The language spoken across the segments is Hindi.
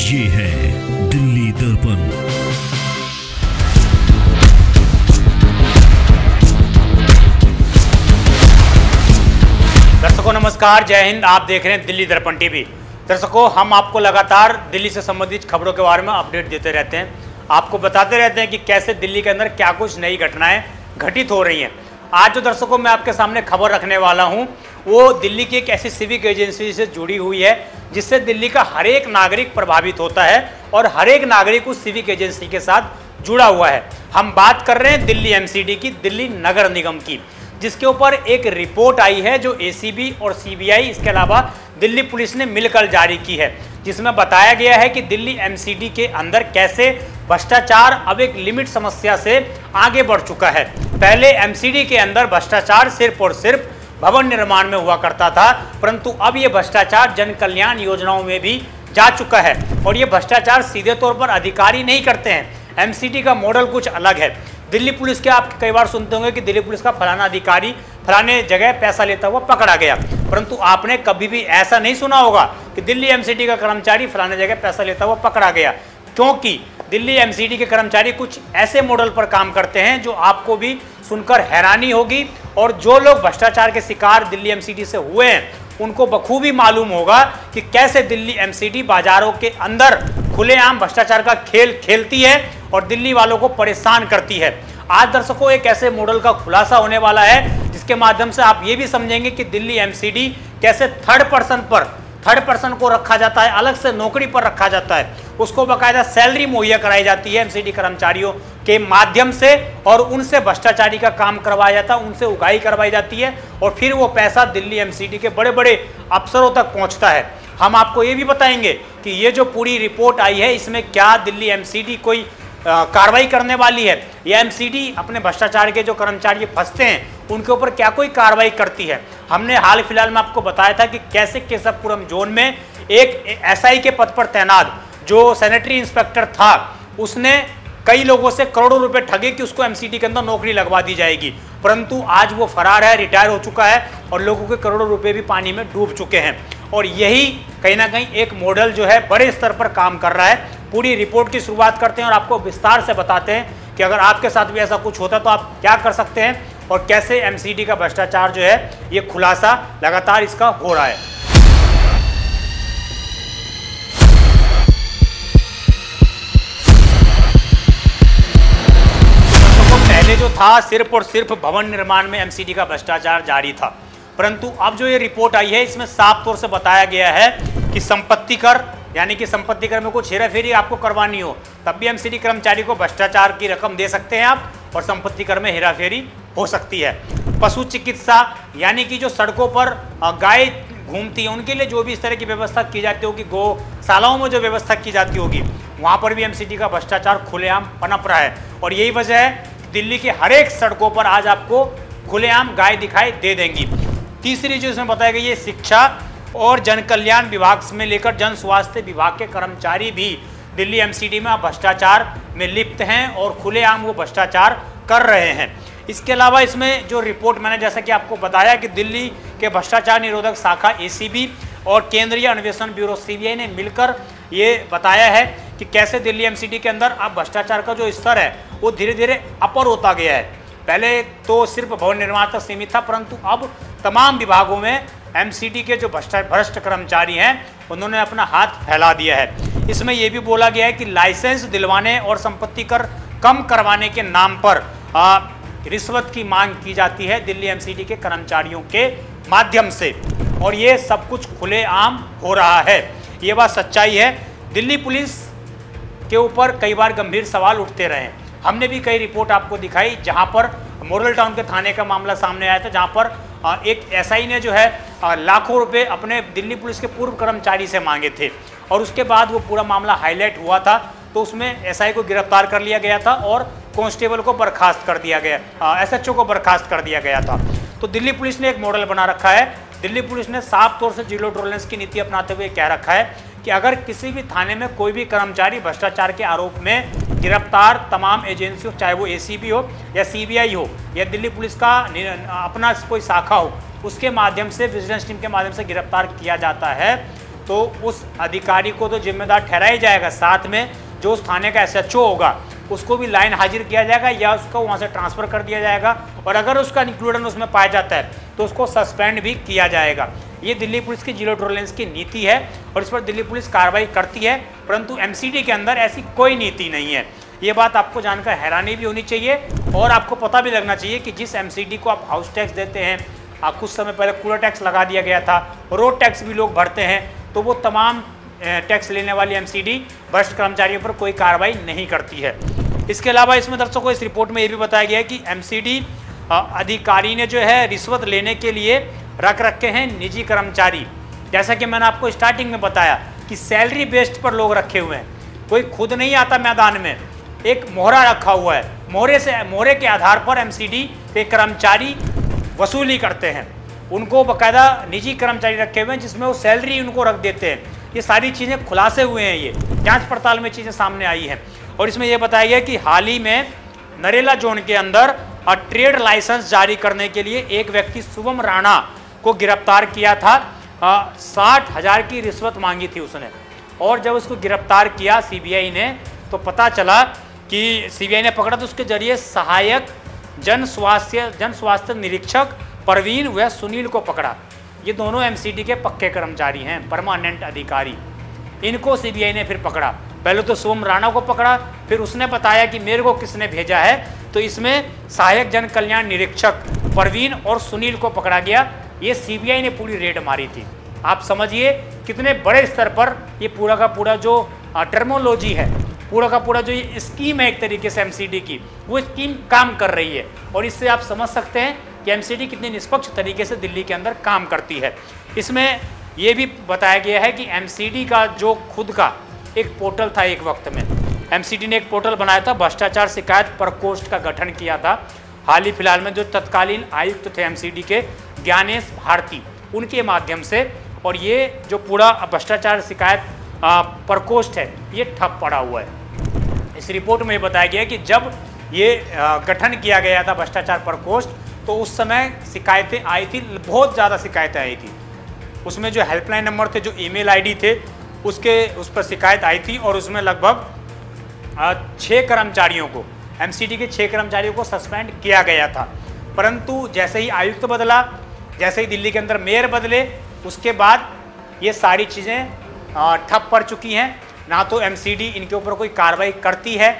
ये है दिल्ली दर्पण। दर्शकों नमस्कार, जय हिंद। आप देख रहे हैं दिल्ली दर्पण टीवी। दर्शकों, हम आपको लगातार दिल्ली से संबंधित खबरों के बारे में अपडेट देते रहते हैं, आपको बताते रहते हैं कि कैसे दिल्ली के अंदर क्या कुछ नई घटनाएं घटित हो रही हैं। आज जो दर्शकों मैं आपके सामने खबर रखने वाला हूं वो दिल्ली की एक ऐसी सिविक एजेंसी से जुड़ी हुई है जिससे दिल्ली का हर एक नागरिक प्रभावित होता है और हर एक नागरिक उस सिविक एजेंसी के साथ जुड़ा हुआ है। हम बात कर रहे हैं दिल्ली एमसीडी की, दिल्ली नगर निगम की, जिसके ऊपर एक रिपोर्ट आई है जो एसीबी और सीबीआई इसके अलावा दिल्ली पुलिस ने मिलकर जारी की है, जिसमें बताया गया है कि दिल्ली एमसीडी के अंदर कैसे भ्रष्टाचार अब एक लिमिट समस्या से आगे बढ़ चुका है। पहले एमसीडी के अंदर भ्रष्टाचार सिर्फ और सिर्फ भवन निर्माण में हुआ करता था, परंतु अब ये भ्रष्टाचार जन कल्याण योजनाओं में भी जा चुका है और ये भ्रष्टाचार सीधे तौर पर अधिकारी नहीं करते हैं। एमसीडी का मॉडल कुछ अलग है। दिल्ली पुलिस के आप कई बार सुनते होंगे कि दिल्ली पुलिस का फलाना अधिकारी फलाने जगह पैसा लेता हुआ पकड़ा गया, परंतु आपने कभी भी ऐसा नहीं सुना होगा कि दिल्ली एमसीडी का कर्मचारी फलाने जगह पैसा लेता हुआ पकड़ा गया, क्योंकि दिल्ली एमसीडी के कर्मचारी कुछ ऐसे मॉडल पर काम करते हैं जो आपको भी सुनकर हैरानी होगी। और जो लोग भ्रष्टाचार के शिकार दिल्ली एमसीडी से हुए हैं उनको बखूबी मालूम होगा कि कैसे दिल्ली एमसीडी बाजारों के अंदर खुलेआम भ्रष्टाचार का खेल खेलती है और दिल्ली वालों को परेशान करती है। आज दर्शकों एक ऐसे मॉडल का खुलासा होने वाला है जिसके माध्यम से आप ये भी समझेंगे कि दिल्ली एमसीडी कैसे थर्ड पर्सन को रखा जाता है, अलग से नौकरी पर रखा जाता है, उसको बाकायदा सैलरी मुहैया कराई जाती है एमसीडी कर्मचारियों के माध्यम से और उनसे भ्रष्टाचारी का काम करवाया जाता है, उनसे उगाही करवाई जाती है और फिर वो पैसा दिल्ली एमसीडी के बड़े बड़े अफसरों तक पहुंचता है। हम आपको ये भी बताएंगे कि ये जो पूरी रिपोर्ट आई है इसमें क्या दिल्ली एमसीडी कोई कार्रवाई करने वाली है या एमसीडी अपने भ्रष्टाचार के जो कर्मचारी फंसते हैं उनके ऊपर क्या कोई कार्रवाई करती है। हमने हाल फिलहाल में आपको बताया था कि कैसे केशवपुरम जोन में एक एसआई के पद पर तैनात जो सैनिटरी इंस्पेक्टर था उसने कई लोगों से करोड़ों रुपए ठगे कि उसको एमसीडी के अंदर नौकरी लगवा दी जाएगी, परंतु आज वो फरार है, रिटायर हो चुका है और लोगों के करोड़ों रुपए भी पानी में डूब चुके हैं। और यही कहीं ना कहीं एक मॉडल जो है बड़े स्तर पर काम कर रहा है। पूरी रिपोर्ट की शुरुआत करते हैं और आपको विस्तार से बताते हैं कि अगर आपके साथ भी ऐसा कुछ होता तो आप क्या कर सकते हैं और कैसे एमसीडी का भ्रष्टाचार जो है ये खुलासा लगातार इसका हो रहा है। पहले जो था सिर्फ और सिर्फ भवन निर्माण में एमसीडी का भ्रष्टाचार जारी था, परंतु अब जो ये रिपोर्ट आई है इसमें साफ तौर से बताया गया है कि संपत्ति कर यानी कि संपत्ति कर में कुछ हेराफेरी आपको करवानी हो तब भी एमसीडी कर्मचारी को भ्रष्टाचार की रकम दे सकते हैं आप और संपत्ति कर में हेराफेरी हो सकती है। पशु चिकित्सा यानी कि जो सड़कों पर गाय घूमती है उनके लिए जो भी इस तरह की व्यवस्था की जाती होगी, गौशालाओं में जो व्यवस्था की जाती होगी वहाँ पर भी एमसीडी का भ्रष्टाचार खुलेआम पनप रहा है और यही वजह है दिल्ली के हर एक सड़कों पर आज आपको खुलेआम गाय दिखाई दे देंगी। तीसरी जो इसमें बताया गया ये शिक्षा और जन कल्याण विभाग से लेकर जन स्वास्थ्य विभाग के कर्मचारी भी दिल्ली एमसीडी में भ्रष्टाचार में लिप्त हैं और खुलेआम वो भ्रष्टाचार कर रहे हैं। इसके अलावा इसमें जो रिपोर्ट मैंने जैसा कि आपको बताया कि दिल्ली के भ्रष्टाचार निरोधक शाखा एसीबी और केंद्रीय अन्वेषण ब्यूरो सीबीआई ने मिलकर ये बताया है कि कैसे दिल्ली एमसीडी के अंदर अब भ्रष्टाचार का जो स्तर है वो धीरे धीरे अपर होता गया है। पहले तो सिर्फ भवन निर्माण तक सीमित था, परंतु अब तमाम विभागों में एमसीडी के जो भ्रष्ट कर्मचारी हैं उन्होंने अपना हाथ फैला दिया है। इसमें यह भी बोला गया है कि लाइसेंस दिलवाने और संपत्ति कर कम करवाने के नाम पर रिश्वत की मांग की जाती है दिल्ली एमसीडी के कर्मचारियों के माध्यम से और ये सब कुछ खुलेआम हो रहा है। ये बात सच्चाई है। दिल्ली पुलिस के ऊपर कई बार गंभीर सवाल उठते रहे हैं। हमने भी कई रिपोर्ट आपको दिखाई जहां पर मॉडल टाउन के थाने का मामला सामने आया था, जहां पर एक एसआई ने जो है लाखों रुपए अपने दिल्ली पुलिस के पूर्व कर्मचारी से मांगे थे और उसके बाद वो पूरा मामला हाईलाइट हुआ था तो उसमें एसआई को गिरफ्तार कर लिया गया था और कांस्टेबल को बर्खास्त कर दिया गया, एसएचओ को बर्खास्त कर दिया गया था। तो दिल्ली पुलिस ने एक मॉडल बना रखा है। दिल्ली पुलिस ने साफ तौर से जीरो टॉलरेंस की नीति अपनाते हुए कह रखा है कि अगर किसी भी थाने में कोई भी कर्मचारी भ्रष्टाचार के आरोप में गिरफ्तार तमाम एजेंसियों, चाहे वो एसीबी हो या सीबीआई हो या दिल्ली पुलिस का अपना कोई शाखा हो, उसके माध्यम से विजिलेंस टीम के माध्यम से गिरफ्तार किया जाता है तो उस अधिकारी को तो जिम्मेदार ठहराया जाएगा, साथ में जो उस थाने का SHO होगा उसको भी लाइन हाजिर किया जाएगा या उसको वहाँ से ट्रांसफ़र कर दिया जाएगा, और अगर उसका इंक्लूडन उसमें पाया जाता है तो उसको सस्पेंड भी किया जाएगा। ये दिल्ली पुलिस की जीरो टॉलरेंस की नीति है और इस पर दिल्ली पुलिस कार्रवाई करती है, परंतु MCD के अंदर ऐसी कोई नीति नहीं है। ये बात आपको जानकर हैरानी भी होनी चाहिए और आपको पता भी लगना चाहिए कि जिस MCD को आप हाउस टैक्स देते हैं, कुछ समय पहले कूड़ा टैक्स लगा दिया गया था, रोड टैक्स भी लोग भरते हैं, तो वो तमाम टैक्स लेने वाली MCD भ्रष्ट कर्मचारियों पर कोई कार्रवाई नहीं करती है। इसके अलावा इसमें दर्शकों इस रिपोर्ट में ये भी बताया गया है कि MCD अधिकारी ने जो है रिश्वत लेने के लिए रख रखे हैं निजी कर्मचारी। जैसा कि मैंने आपको स्टार्टिंग में बताया कि सैलरी बेस्ड पर लोग रखे हुए हैं, कोई खुद नहीं आता मैदान में, एक मोहरा रखा हुआ है, मोहरे के आधार पर MCD के कर्मचारी वसूली करते हैं। उनको बाकायदा निजी कर्मचारी रखे हुए हैं जिसमें वो सैलरी उनको रख देते हैं। ये सारी चीज़ें खुलासे हुए हैं, ये जांच पड़ताल में चीज़ें सामने आई हैं। और इसमें यह बताया गया कि हाल ही में नरेला जोन के अंदर ट्रेड लाइसेंस जारी करने के लिए एक व्यक्ति शुभम राणा को गिरफ्तार किया था। 60,000 की रिश्वत मांगी थी उसने, और जब उसको गिरफ्तार किया CBI ने तो पता चला कि CBI ने पकड़ा तो उसके जरिए सहायक जन स्वास्थ्य निरीक्षक परवीन व सुनील को पकड़ा। ये दोनों MCD के पक्के कर्मचारी हैं, परमानेंट अधिकारी। इनको CBI ने फिर पकड़ा। पहले तो शुभम राणा को पकड़ा, फिर उसने बताया कि मेरे को किसने भेजा है, तो इसमें सहायक जन कल्याण निरीक्षक परवीन और सुनील को पकड़ा गया। ये CBI ने पूरी रेड मारी थी। आप समझिए कितने बड़े स्तर पर ये पूरा का पूरा जो टर्मोलॉजी है, पूरा का पूरा जो ये स्कीम है एक तरीके से MCD की, वो स्कीम काम कर रही है। और इससे आप समझ सकते हैं कि MCD कितनी निष्पक्ष तरीके से दिल्ली के अंदर काम करती है। इसमें ये भी बताया गया है कि MCD का जो खुद का एक पोर्टल था, एक वक्त में MCD ने एक पोर्टल बनाया था, भ्रष्टाचार शिकायत प्रकोष्ठ का गठन किया था। हाल ही फिलहाल में जो तत्कालीन आयुक्त थे MCD के ज्ञानेश भारती, उनके माध्यम से, और ये जो पूरा भ्रष्टाचार शिकायत प्रकोष्ठ है ये ठप पड़ा हुआ है। इस रिपोर्ट में बताया गया कि जब ये गठन किया गया था भ्रष्टाचार प्रकोष्ठ, तो उस समय शिकायतें आई थी, बहुत ज़्यादा शिकायतें आई थी। उसमें जो हेल्पलाइन नंबर थे, जो ईमेल आईडी थे, उस पर शिकायत आई थी, और उसमें लगभग 6 कर्मचारियों को, MCD के 6 कर्मचारियों को सस्पेंड किया गया था। परंतु जैसे ही आयुक्त बदला, जैसे ही दिल्ली के अंदर मेयर बदले, उसके बाद ये सारी चीज़ें ठप पड़ चुकी हैं। ना तो MCD इनके ऊपर कोई कार्रवाई करती है,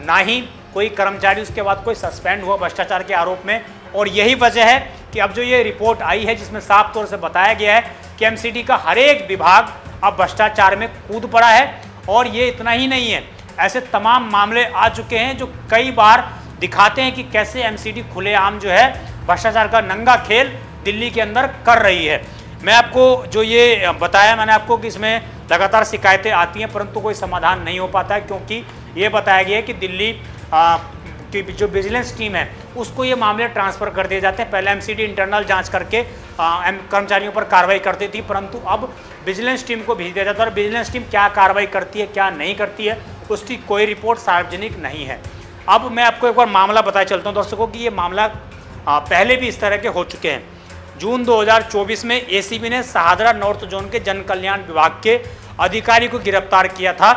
ना ही कोई कर्मचारी उसके बाद कोई सस्पेंड हुआ भ्रष्टाचार के आरोप में। और यही वजह है कि अब जो ये रिपोर्ट आई है जिसमें साफ तौर से बताया गया है कि MCD का हर एक विभाग अब भ्रष्टाचार में कूद पड़ा है। और ये इतना ही नहीं है, ऐसे तमाम मामले आ चुके हैं जो कई बार दिखाते हैं कि कैसे MCD खुलेआम जो है भ्रष्टाचार का नंगा खेल दिल्ली के अंदर कर रही है। मैं आपको जो ये बताया मैंने आपको कि इसमें लगातार शिकायतें आती हैं, परंतु कोई समाधान नहीं हो पाता है, क्योंकि ये बताया गया है कि दिल्ली की जो विजिलेंस टीम है उसको ये मामले ट्रांसफ़र कर दिए जाते हैं। पहले MCD इंटरनल जांच करके कर्मचारियों पर कार्रवाई करती थी, परंतु अब विजिलेंस टीम को भेज दिया जाता है। और विजिलेंस टीम क्या कार्रवाई करती है, क्या नहीं करती है, उसकी कोई रिपोर्ट सार्वजनिक नहीं है। अब मैं आपको एक बार मामला बताया चलता हूँ दर्शकों कि ये मामला पहले भी इस तरह के हो चुके हैं। जून 2024 में ACB ने शाहदरा नॉर्थ जोन के जन कल्याण विभाग के अधिकारी को गिरफ्तार किया था।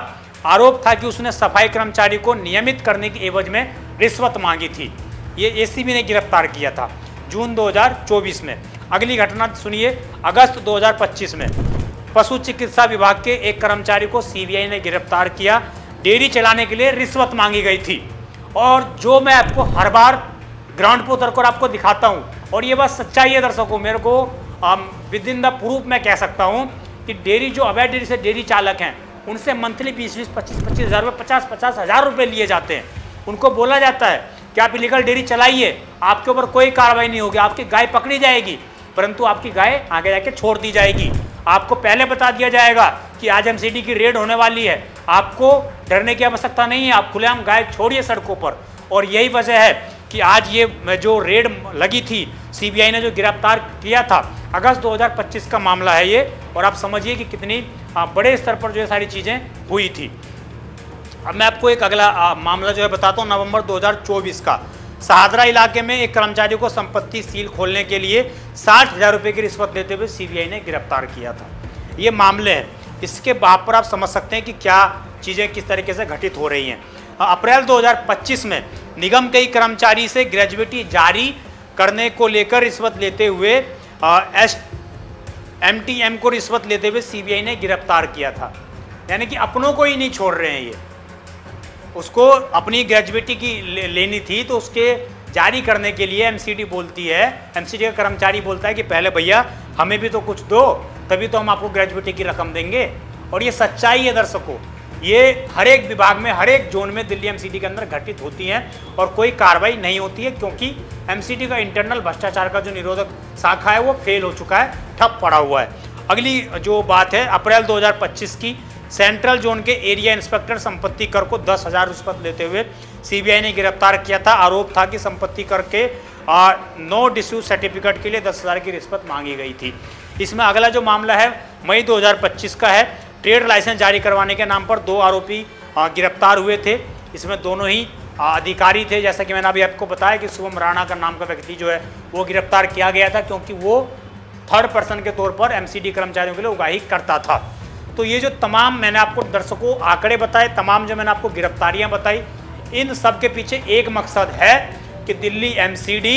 आरोप था कि उसने सफाई कर्मचारी को नियमित करने की एवज में रिश्वत मांगी थी। ये ACB ने गिरफ्तार किया था जून 2024 में। अगली घटना सुनिए, अगस्त 2025 में पशु चिकित्सा विभाग के एक कर्मचारी को CBI ने गिरफ्तार किया। डेयरी चलाने के लिए रिश्वत मांगी गई थी। और जो मैं आपको हर बार ग्राउंड पर उतरकर आपको दिखाता हूँ, और ये बात सच्चाई है दर्शकों, मेरे को विद इन द प्रूफ मैं कह सकता हूँ कि डेयरी जो अवैध डेयरी से डेयरी चालक हैं उनसे मंथली 20-20, 25-25 हज़ार रुपये, 50-50 हज़ार रुपये लिए जाते हैं। उनको बोला जाता है कि आप इलीगल डेयरी चलाइए, आपके ऊपर कोई कार्रवाई नहीं होगी, आपकी गाय पकड़ी जाएगी, परंतु आपकी गाय आगे जाके छोड़ दी जाएगी। आपको पहले बता दिया जाएगा कि आज MCD की रेड होने वाली है, आपको डरने की आवश्यकता नहीं है, आप खुलेआम गाय छोड़िए सड़कों पर। और यही वजह है कि आज ये जो रेड लगी थी, CBI ने जो गिरफ्तार किया था, अगस्त 2025 का मामला है ये। और आप समझिए कि कितनी बड़े स्तर पर जो ये सारी चीज़ें हुई थी। अब मैं आपको एक अगला मामला जो है बताता हूँ, नवंबर 2024 का। शाहदरा इलाके में एक कर्मचारी को संपत्ति सील खोलने के लिए 60,000 रुपये की रिश्वत देते हुए CBI ने गिरफ्तार किया था। ये मामले हैं। इसके बात पर आप समझ सकते हैं कि क्या चीज़ें किस तरीके से घटित हो रही हैं। अप्रैल 2025 में निगम के ही कर्मचारी से ग्रेजुएटी जारी करने को लेकर रिश्वत लेते हुए MTM को रिश्वत लेते हुए CBI ने गिरफ्तार किया था। यानी कि अपनों को ही नहीं छोड़ रहे हैं ये, उसको अपनी ग्रेजुएटी की लेनी थी तो उसके जारी करने के लिए MCD बोलती है, MCD का कर्मचारी बोलता है कि पहले भैया हमें भी तो कुछ दो, तभी तो हम आपको ग्रेजुएटी की रकम देंगे। और ये सच्चाई है दर्शकों, ये हर एक विभाग में, हर एक जोन में दिल्ली MCD के अंदर घटित होती हैं और कोई कार्रवाई नहीं होती है, क्योंकि MCD का इंटरनल भ्रष्टाचार का जो निरोधक शाखा है वो फेल हो चुका है, ठप पड़ा हुआ है। अगली जो बात है अप्रैल 2025 की, सेंट्रल जोन के एरिया इंस्पेक्टर संपत्ति कर को 10,000 रिश्वत लेते हुए CBI ने गिरफ्तार किया था। आरोप था कि संपत्ति कर के नो डिस्यूज सर्टिफिकेट के लिए 10,000 की रिश्वत मांगी गई थी। इसमें अगला जो मामला है मई 2025 का है। ट्रेड लाइसेंस जारी करवाने के नाम पर 2 आरोपी गिरफ्तार हुए थे। इसमें दोनों ही अधिकारी थे, जैसा कि मैंने अभी आपको बताया कि शुभम राणा का नाम का व्यक्ति जो है वो गिरफ्तार किया गया था, क्योंकि वो थर्ड पर्सन के तौर पर MCD कर्मचारियों के लिए उगाही करता था। तो ये जो तमाम मैंने आपको दर्शकों आंकड़े बताए, तमाम जो मैंने आपको गिरफ्तारियां बताई, इन सब के पीछे एक मकसद है कि दिल्ली MCD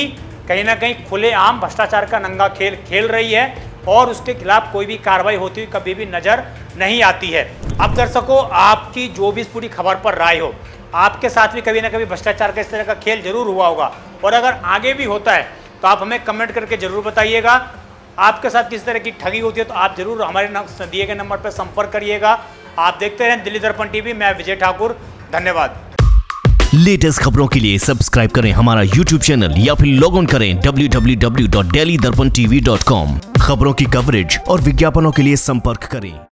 कहीं ना कहीं खुलेआम भ्रष्टाचार का नंगा खेल खेल रही है और उसके खिलाफ कोई भी कार्रवाई होती हुई कभी भी नजर नहीं आती है। अब दर्शकों, आपकी जो भी इस पूरी खबर पर राय हो, आपके साथ भी कभी ना कभी भ्रष्टाचार का इस तरह का खेल जरूर हुआ होगा, और अगर आगे भी होता है तो आप हमें कमेंट करके जरूर बताइएगा। आपके साथ किस तरह की ठगी होती है तो आप जरूर हमारे दिए गए नंबर पर संपर्क करिएगा। आप देखते रहें दिल्ली दर्पण टीवी। मैं विजय ठाकुर, धन्यवाद। लेटेस्ट खबरों के लिए सब्सक्राइब करें हमारा YouTube चैनल या फिर लॉग ऑन करें www.delhidarpantv.com। खबरों की कवरेज और विज्ञापनों के लिए संपर्क करें।